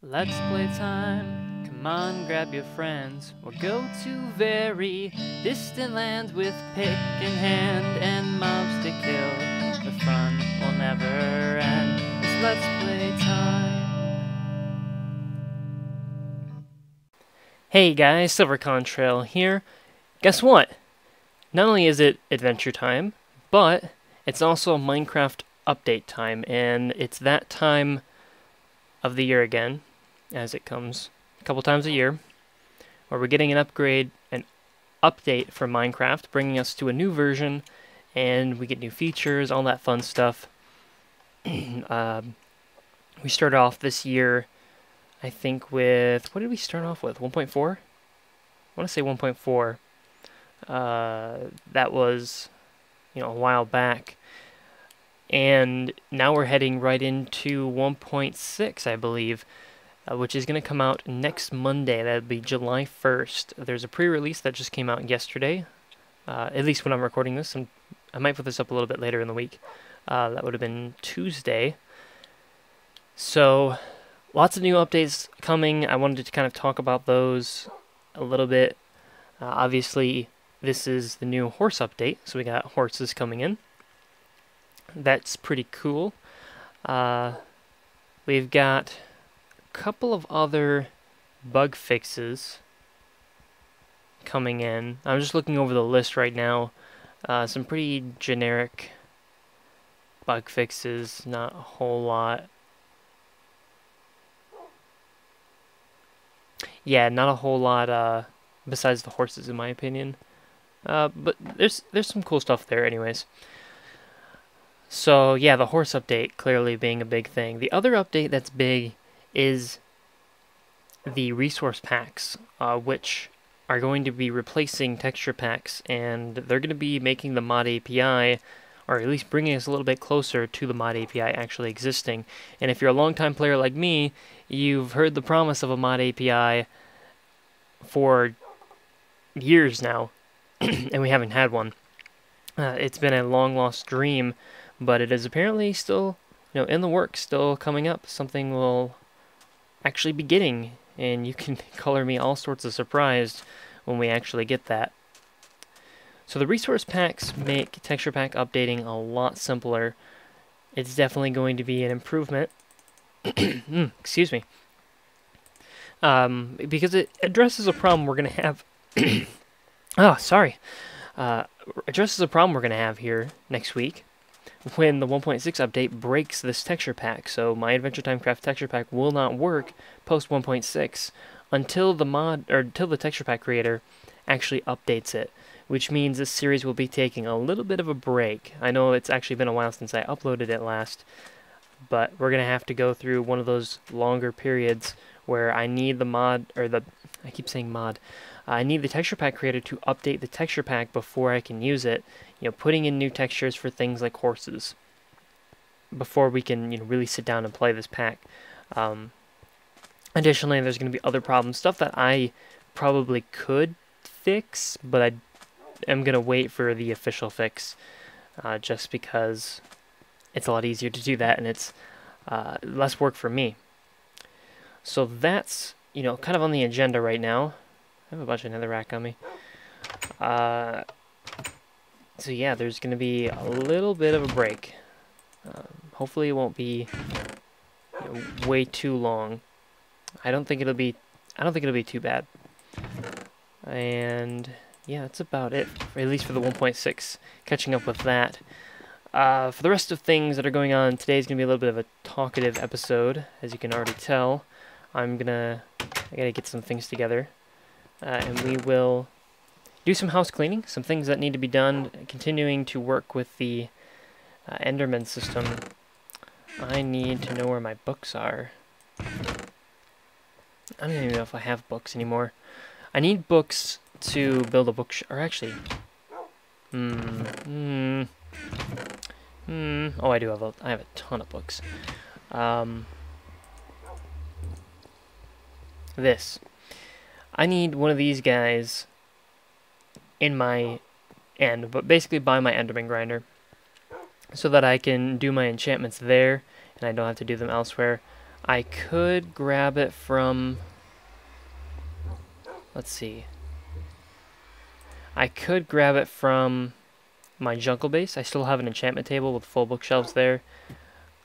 Let's play time. Come on, grab your friends. We'll go to very distant lands with pick in hand and mobs to kill. The fun will never end. It's Let's Play time. Hey guys, SilverContrail here. Guess what? Not only is it adventure time, but it's also Minecraft update time, and it's that time of the year again, as it comes a couple times a year, where we're getting an update for Minecraft, bringing us to a new version, and we get new features, all that fun stuff. We started off this year, I think, with, what did we start off with? 1.4? I want to say 1.4. That was, a while back. And now we're heading right into 1.6, I believe, which is going to come out next Monday. That would be July 1st. There's a pre-release that just came out yesterday, at least when I'm recording this, and I might put this up a little bit later in the week. That would have been Tuesday. So, lots of new updates coming. I wanted to kind of talk about those a little bit. Obviously, this is the new horse update, so we got horses coming in. That's pretty cool. We've got a couple of other bug fixes coming in. I'm just looking over the list right now. Some pretty generic bug fixes, not a whole lot. Yeah, not a whole lot besides the horses, in my opinion. But there's some cool stuff there anyways. So yeah, the horse update clearly being a big thing. The other update that's big is the resource packs, which are going to be replacing texture packs, and they're going to be making the mod API, or at least bringing us a little bit closer to the mod API actually existing. And if you're a longtime player like me, you've heard the promise of a mod API for years now, and we haven't had one. It's been a long lost dream, but it is apparently still, in the works, still coming up. Something we'll actually be getting, and you can color me all sorts of surprised when we actually get that. So the resource packs make texture pack updating a lot simpler. It's definitely going to be an improvement. Excuse me. Because it addresses a problem we're going to have. Addresses a problem we're going to have here next week when the 1.6 update breaks this texture pack. So my Adventure Time Craft texture pack will not work post 1.6 until the texture pack creator actually updates it, which means this series will be taking a little bit of a break. I know it's actually been a while since I uploaded it last, but we're going to have to go through one of those longer periods where I need the mod, I keep saying mod, I need the texture pack creator to update the texture pack before I can use it, putting in new textures for things like horses before we can, really sit down and play this pack. Additionally, there's going to be other problems, stuff that I probably could fix, but I am going to wait for the official fix, just because it's a lot easier to do that and it's less work for me. So that's, kind of on the agenda right now. I have a bunch of netherrack on me. So yeah, there's going to be a little bit of a break. Hopefully it won't be way too long. I don't think it'll be too bad. And yeah, that's about it, at least for the 1.6. Catching up with that. For the rest of things that are going on, today's going to be a little bit of a talkative episode, as you can already tell. I gotta get some things together. And we will do some house cleaning, some things that need to be done, continuing to work with the Enderman system. I need to know where my books are. I don't even know if I have books anymore. I need books to build a book, or actually, oh, I have a ton of books. This. I need one of these guys in my end, but basically by my Enderman grinder, so that I can do my enchantments there, and I don't have to do them elsewhere. I could grab it from... Let's see. I could grab it from my jungle base. I still have an enchantment table with full bookshelves there.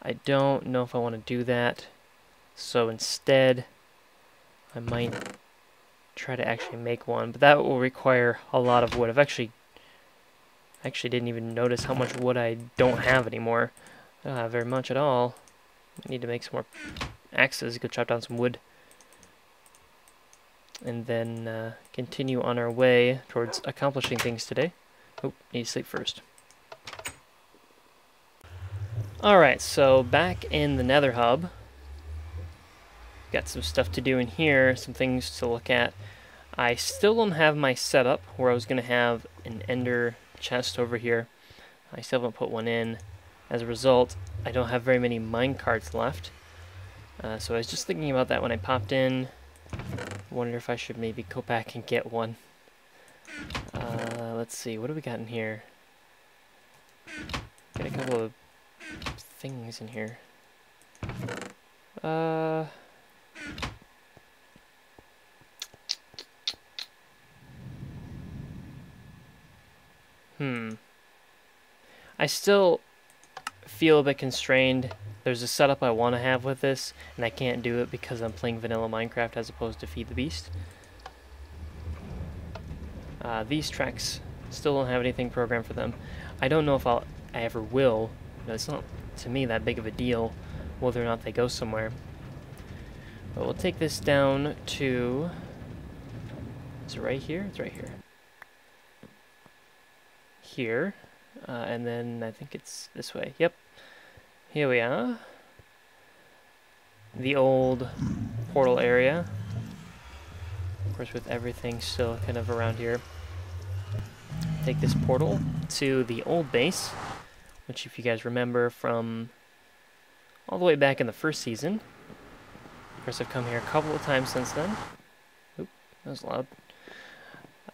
I don't know if I want to do that. So instead, I might try to actually make one. But that will require a lot of wood. I actually didn't even notice how much wood I don't have anymore. I don't have very much at all. I need to make some more axes. Go chop down some wood. And then continue on our way towards accomplishing things today. Oh, need to sleep first. Alright, so back in the Nether Hub. Got some stuff to do in here, some things to look at. I still don't have my setup where I was going to have an ender chest over here. I still haven't put one in. As a result, I don't have very many minecarts left. So I was just thinking about that when I popped in. Wonder if I should maybe go back and get one. Let's see, what do we got in here? Got a couple of things in here. I still feel a bit constrained. There's a setup I want to have with this, and I can't do it because I'm playing vanilla Minecraft as opposed to Feed the Beast. These tracks still don't have anything programmed for them. I don't know if I ever will. It's not, to me, that big of a deal whether or not they go somewhere. But we'll take this down to... Is it right here? It's right here. Here. And then I think it's this way. Yep. Here we are. The old portal area. Of course, with everything still kind of around here. Take this portal to the old base, which if you guys remember from all the way back in the first season. Of course, I've come here a couple of times since then. Oop, that was loud.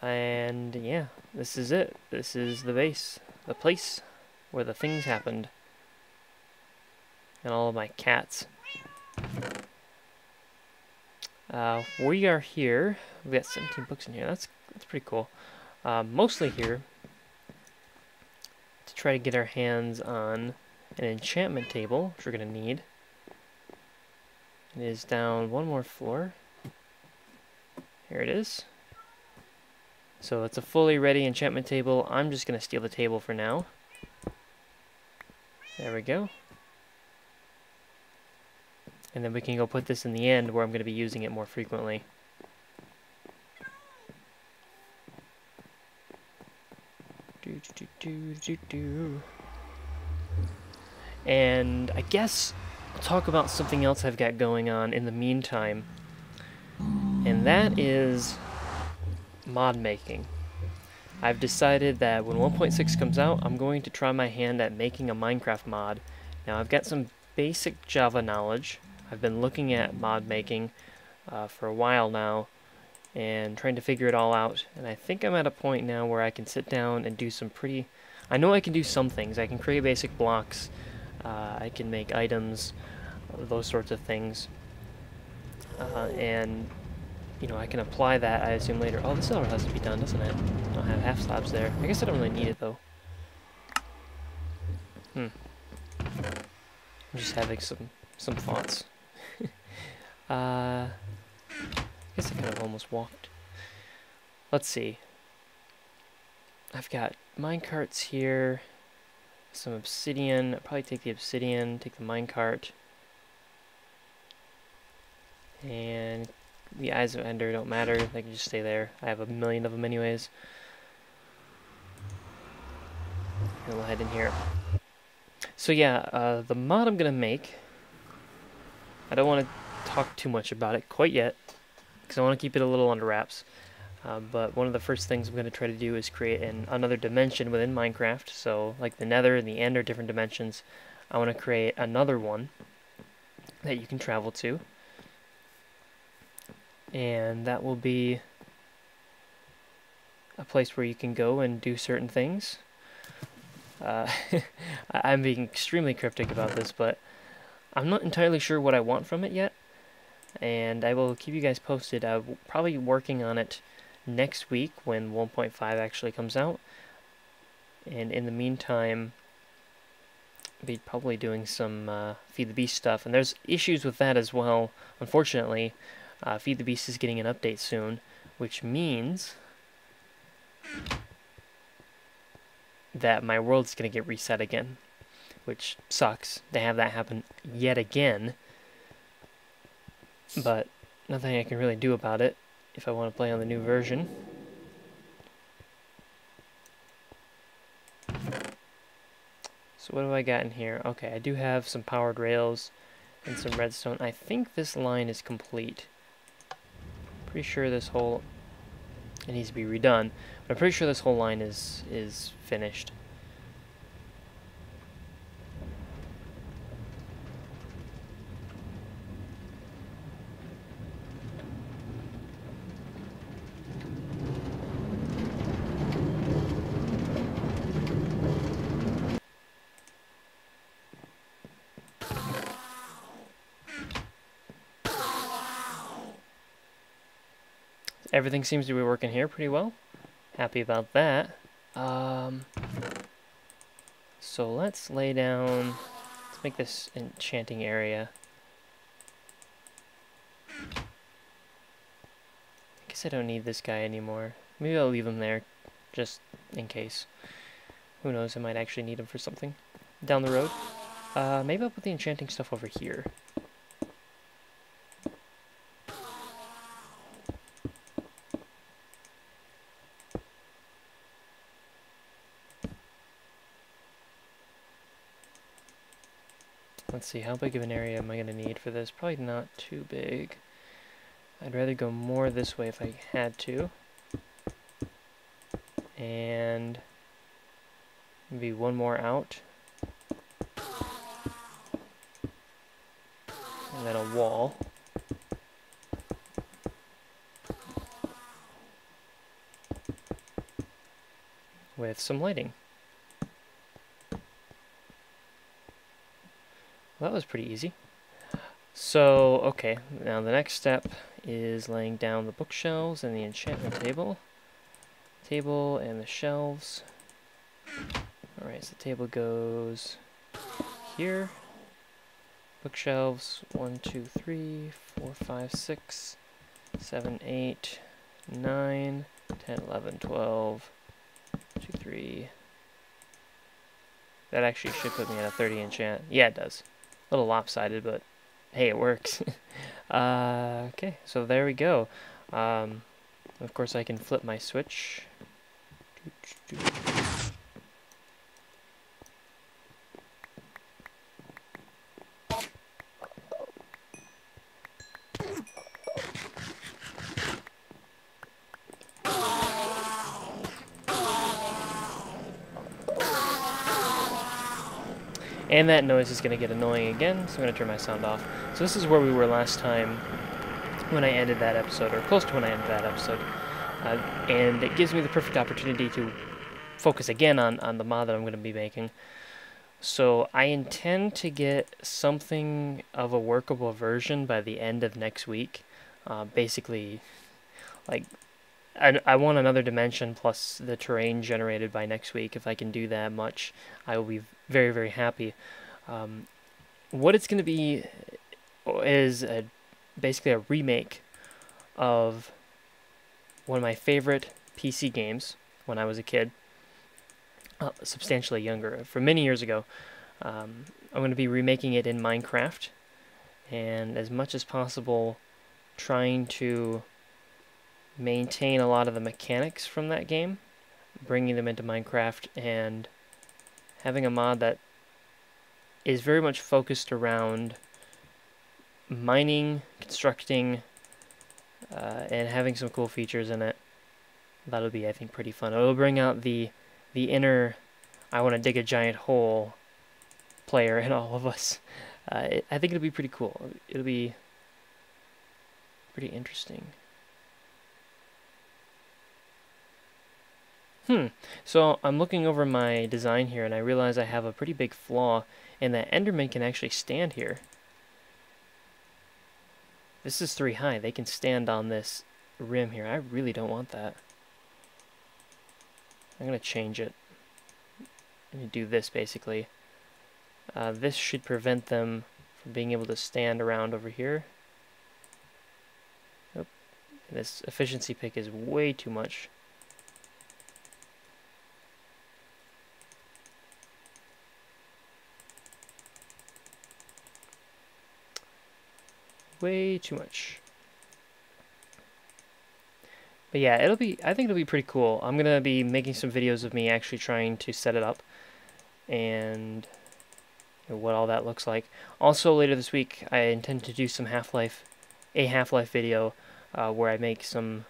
And yeah, this is it. This is the base. The place where the things happened. And all of my cats. We are here. We've got 17 books in here. That's pretty cool. Mostly here to try to get our hands on an enchantment table, which we're going to need. It is down one more floor. Here it is. So it's a fully ready enchantment table. I'm just going to steal the table for now. There we go. And then we can go put this in the end where I'm going to be using it more frequently. And I guess I'll talk about something else I've got going on in the meantime. And that is mod making. I've decided that when 1.6 comes out, I'm going to try my hand at making a Minecraft mod. Now I've got some basic Java knowledge. I've been looking at mod making for a while now and trying to figure it all out. And I think I'm at a point now where I can sit down and do some pretty... I know I can do some things. I can create basic blocks. I can make items, those sorts of things. And, you know, I can apply that, I assume, later. Oh, this all has to be done, doesn't it? I don't have half slabs there. I guess I don't really need it, though. I'm just having some thoughts. I guess I kind of almost walked. Let's see. I've got minecarts here. Some obsidian. I'll probably take the obsidian, take the minecart. And the Eyes of Ender don't matter. They can just stay there. I have a million of them anyways. And we'll head in here. So yeah, the mod I'm going to make, I don't want to talk too much about it quite yet, because I want to keep it a little under wraps. But one of the first things I'm going to try to do is create another dimension within Minecraft. So like the Nether and the End are different dimensions. I want to create another one that you can travel to. And that will be a place where you can go and do certain things. I'm being extremely cryptic about this, but I'm not entirely sure what I want from it yet, and I will keep you guys posted. I'm probably working on it next week when 1.5 actually comes out, and in the meantime, I'll be probably doing some Feed the Beast stuff, and there's issues with that as well. Unfortunately, Feed the Beast is getting an update soon, which means that my world's going to get reset again, which sucks to have that happen yet again, but nothing I can really do about it if I want to play on the new version. So what do I got in here? Okay, I do have some powered rails and some redstone. I think this line is complete. Pretty sure this whole... It needs to be redone, but I'm pretty sure this whole line is finished. Everything seems to be working here pretty well. Happy about that. So let's lay down... Let's make this enchanting area. I guess I don't need this guy anymore. Maybe I'll leave him there, just in case. Who knows, I might actually need him for something down the road. Maybe I'll put the enchanting stuff over here. Let's see, how big of an area am I going to need for this? Probably not too big. I'd rather go more this way if I had to. And maybe one more out. And then a wall. With some lighting. Well, that was pretty easy. So, okay, now the next step is laying down the bookshelves and the enchantment table. Table and the shelves. Alright, so the table goes here. Bookshelves 1, 2, 3, 4, 5, 6, 7, 8, 9, 10, 11, 12, 2, 3. That actually should put me at a 30 enchant. Yeah, it does. A little lopsided, but hey, it works. Okay, so there we go. Of course, I can flip my switch. And that noise is going to get annoying again, so I'm going to turn my sound off. So this is where we were last time when I ended that episode, or close to when I ended that episode. And it gives me the perfect opportunity to focus again on the mod that I'm going to be making. So I intend to get something of a workable version by the end of next week. Basically, like, I want another dimension plus the terrain generated by next week. If I can do that much, I will be very, very happy. What it's going to be is basically a remake of one of my favorite PC games when I was a kid, substantially younger, from many years ago. I'm going to be remaking it in Minecraft, and as much as possible trying to maintain a lot of the mechanics from that game, bringing them into Minecraft, and having a mod that is very much focused around mining, constructing, and having some cool features in it. That'll be, I think, pretty fun. It'll bring out the inner I want to dig a giant hole player in all of us. I think it'll be pretty cool. It'll be pretty interesting. So I'm looking over my design here, and I realize I have a pretty big flaw in that Enderman can actually stand here. This is 3 high. They can stand on this rim here. I really don't want that. I'm going to change it. I'm going to do this, basically. This should prevent them from being able to stand around over here. Oop. This efficiency pick is way too much. Way too much. But yeah, I think it'll be pretty cool. I'm gonna be making some videos of me actually trying to set it up and what all that looks like. Also later this week, I intend to do some Half-Life video where I make some.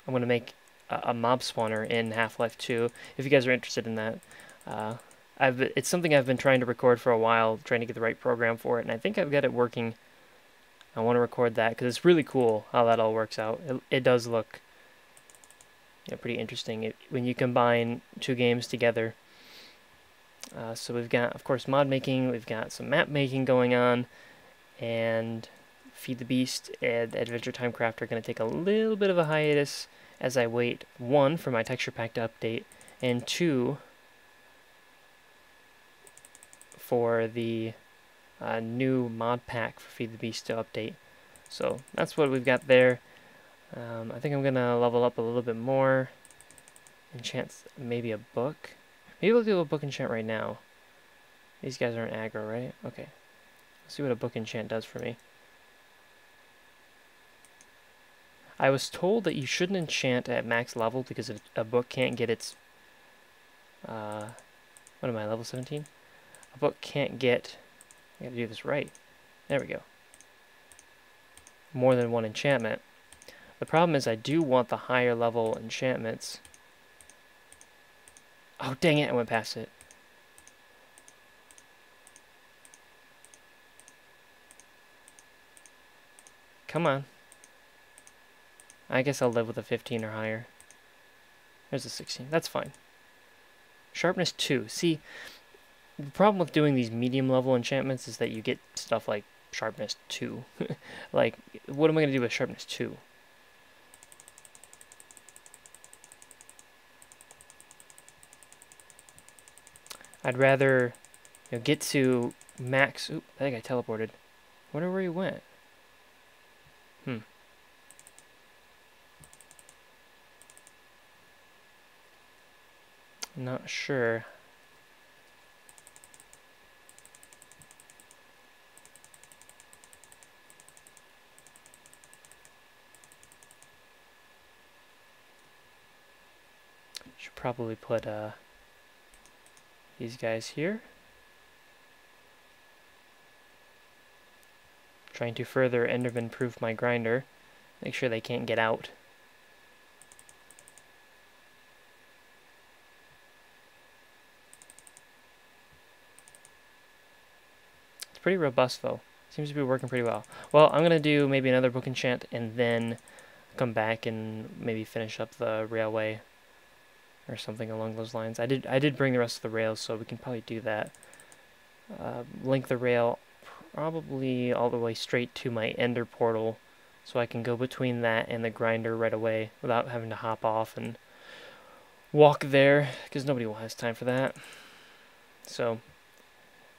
I'm gonna make a mob spawner in Half-Life 2. If you guys are interested in that, it's something I've been trying to record for a while, trying to get the right program for it, and I think I've got it working. I want to record that because it's really cool how that all works out. It does look pretty interesting when you combine 2 games together. So we've got, of course, mod making, we've got some map making going on, and Feed the Beast and Adventure Time Craft are going to take a little bit of a hiatus as I wait, 1, for my texture pack to update, and 2, for the new mod pack for Feed the Beast to update. So that's what we've got there. I think I'm going to level up a little bit more. Enchant maybe a book. Maybe we'll do a book enchant right now. These guys aren't aggro, right? Okay. Let's see what a book enchant does for me. I was told that you shouldn't enchant at max level because a book can't get its... what am I, level 17? A book can't get... I gotta do this right. There we go. More than 1 enchantment. The problem is I do want the higher level enchantments. Oh, dang it, I went past it. Come on. I guess I'll live with a 15 or higher. There's a 16. That's fine. Sharpness 2. See, the problem with doing these medium level enchantments is that you get stuff like Sharpness 2. Like, what am I going to do with Sharpness 2? I'd rather get to max... Oop, I think I teleported. I wonder where he went. Not sure. Should probably put these guys here. Trying to further Enderman proof my grinder. Make sure they can't get out. It's pretty robust though. Seems to be working pretty well. Well, I'm gonna do maybe another book enchant and then come back and maybe finish up the railway or something along those lines. I did bring the rest of the rails, so we can probably do that. Link the rail probably all the way straight to my ender portal, so I can go between that and the grinder right away without having to hop off and walk there, because nobody has time for that. So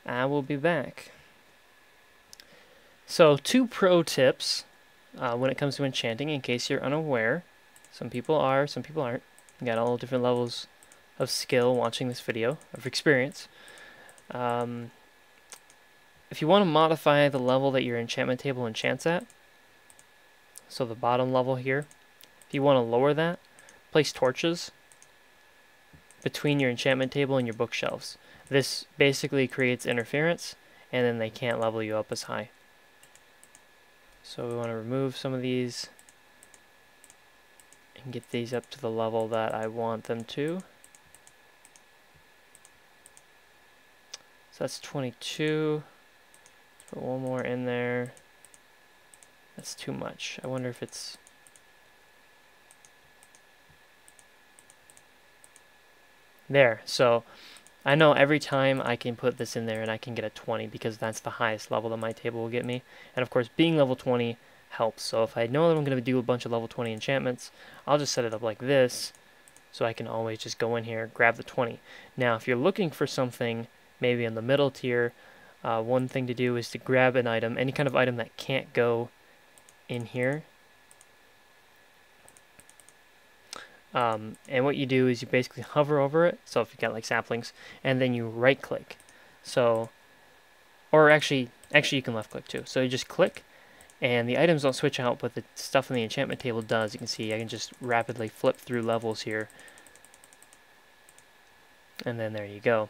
I will be back. So 2 pro tips when it comes to enchanting, in case you're unaware. Some people are, some people aren't. You got all different levels of skill watching this video, of experience. If you want to modify the level that your enchantment table enchants at, so the bottom level here, if you want to lower that, place torches between your enchantment table and your bookshelves. This basically creates interference, and then they can't level you up as high. So we want to remove some of these and get these up to the level that I want them to. So that's 22. Put 1 more in there. That's too much. I wonder if it's... There. So I know every time I can put this in there and I can get a 20 because that's the highest level that my table will get me. And of course, being level 20, helps. So if I know that I'm going to do a bunch of level 20 enchantments, I'll just set it up like this, so I can always just go in here, grab the 20. Now, if you're looking for something maybe in the middle tier, one thing to do is to grab an item, any kind of item that can't go in here. And what you do is you basically hover over it, so if you got like saplings, and then you right click. So, or actually you can left click too. So you just click, and the items don't switch out, but the stuff in the enchantment table does. You can see I can just rapidly flip through levels here. And then there you go.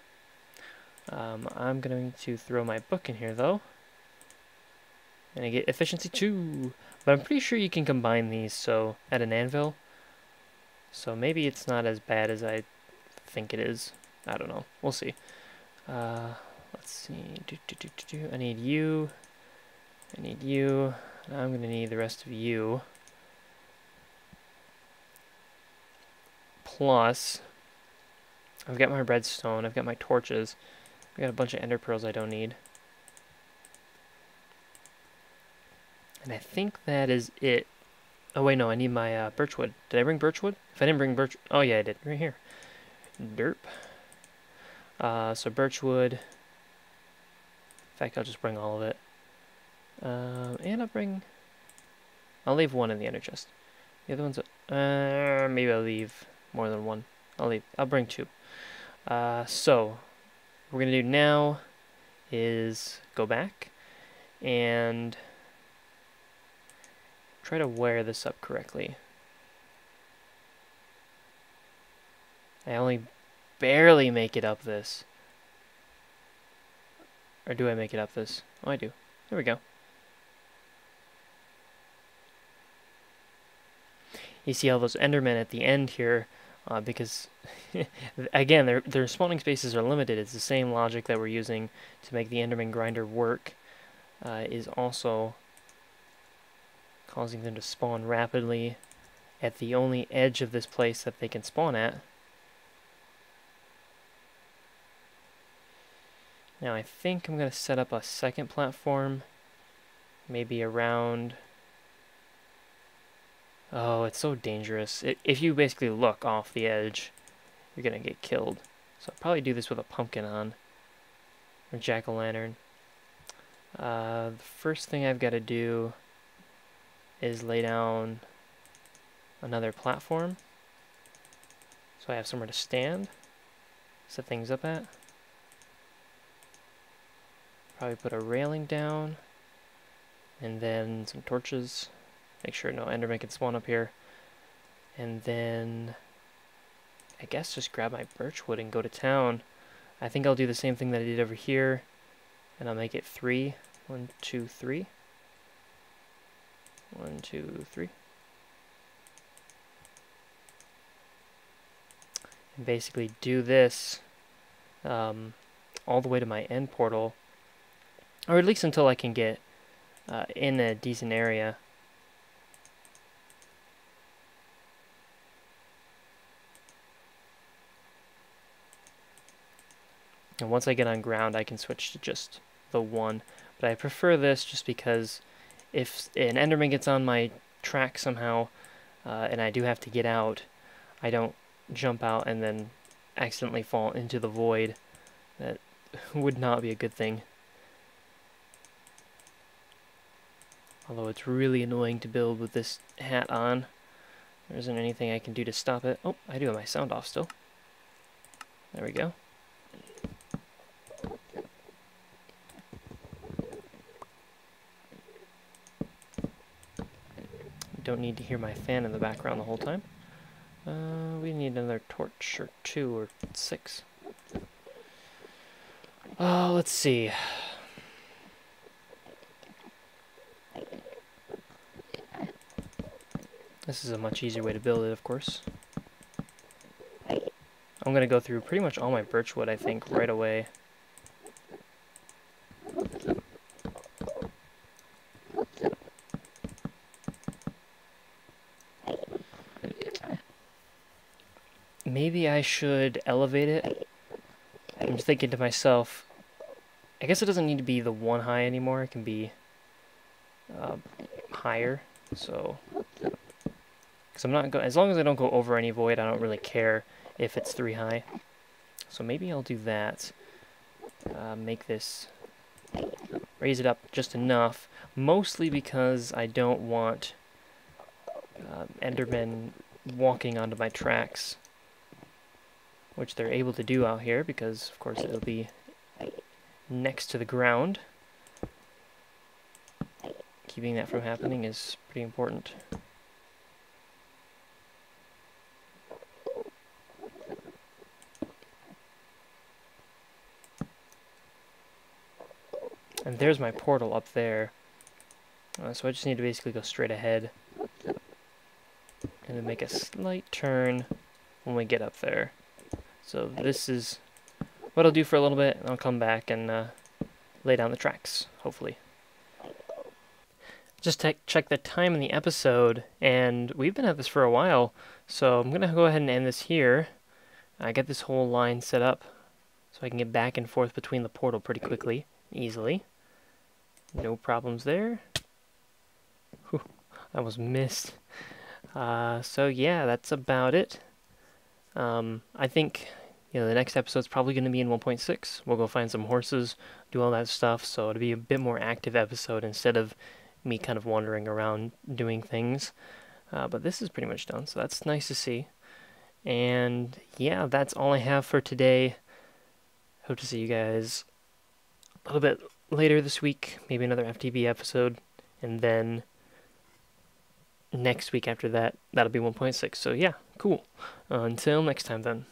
I'm going to throw my book in here though. And I get efficiency 2. But I'm pretty sure you can combine these so at an anvil. So maybe it's not as bad as I think it is. I don't know. We'll see. Let's see. I need you. I need you. I'm going to need the rest of you. Plus, I've got my redstone. I've got my torches. I've got a bunch of ender pearls I don't need. And I think that is it. Oh wait, no, I need my birchwood. Did I bring birchwood? If I didn't bring birch... Oh yeah, I did. Right here. Derp. So birchwood. In fact, I'll just bring all of it. And I'll leave one in the ender chest. The other one's... maybe I'll leave more than one. I'll bring 2. So, what we're going to do now is go back and try to wire this up correctly. I only barely make it up this. Or do I make it up this? Oh, I do. There we go. You see all those endermen at the end here, because, again, their spawning spaces are limited. It's the same logic that we're using to make the enderman grinder work, is also causing them to spawn rapidly at the only edge of this place that they can spawn at. Now I think I'm going to set up a second platform, maybe around... Oh, it's so dangerous. If you basically look off the edge, you're going to get killed. So I'll probably do this with a pumpkin on, or jack-o'-lantern. The first thing I've got to do is lay down another platform, so I have somewhere to stand, set things up at. Probably put a railing down, and then some torches. Make sure no enderman can spawn up here. And then I guess just grab my birchwood and go to town. I think I'll do the same thing that I did over here, and I'll make it 3. 1, 2, 3. 1, 2, 3. And basically do this all the way to my end portal, or at least until I can get in a decent area. And once I get on ground, I can switch to just the 1. But I prefer this just because if an enderman gets on my track somehow, and I do have to get out, I don't jump out and then accidentally fall into the void. That would not be a good thing. Although it's really annoying to build with this hat on. There isn't anything I can do to stop it. Oh, I do have my sound off still. There we go. Don't need to hear my fan in the background the whole time. We need another torch or 2 or 6. Let's see. This is a much easier way to build it, of course. I'm going to go through pretty much all my birchwood, I think, right away. Maybe I should elevate it. I'm just thinking to myself, I guess it doesn't need to be the 1 high anymore. It can be higher. So, because I'm not as long as I don't go over any void, I don't really care if it's 3 high. So maybe I'll do that. Make this, raise it up just enough, mostly because I don't want Endermen walking onto my tracks, which they're able to do out here because, of course, it'll be next to the ground. Keeping that from happening is pretty important. And there's my portal up there. So I just need to basically go straight ahead and then make a slight turn when we get up there. So this is what I'll do for a little bit, and I'll come back and lay down the tracks, hopefully. Just check the time in the episode, and we've been at this for a while, so I'm going to go ahead and end this here. I get this whole line set up so I can get back and forth between the portal pretty quickly, easily. No problems there. Whew, I was missed. So yeah, that's about it. I think the next episode's probably going to be in 1.6. We'll go find some horses, do all that stuff, so it'll be a bit more active episode instead of me kind of wandering around doing things. But this is pretty much done, so that's nice to see. And yeah, that's all I have for today. Hope to see you guys a little bit later this week, maybe another FTB episode, and then next week after that, that'll be 1.6. So yeah, cool. Until next time then.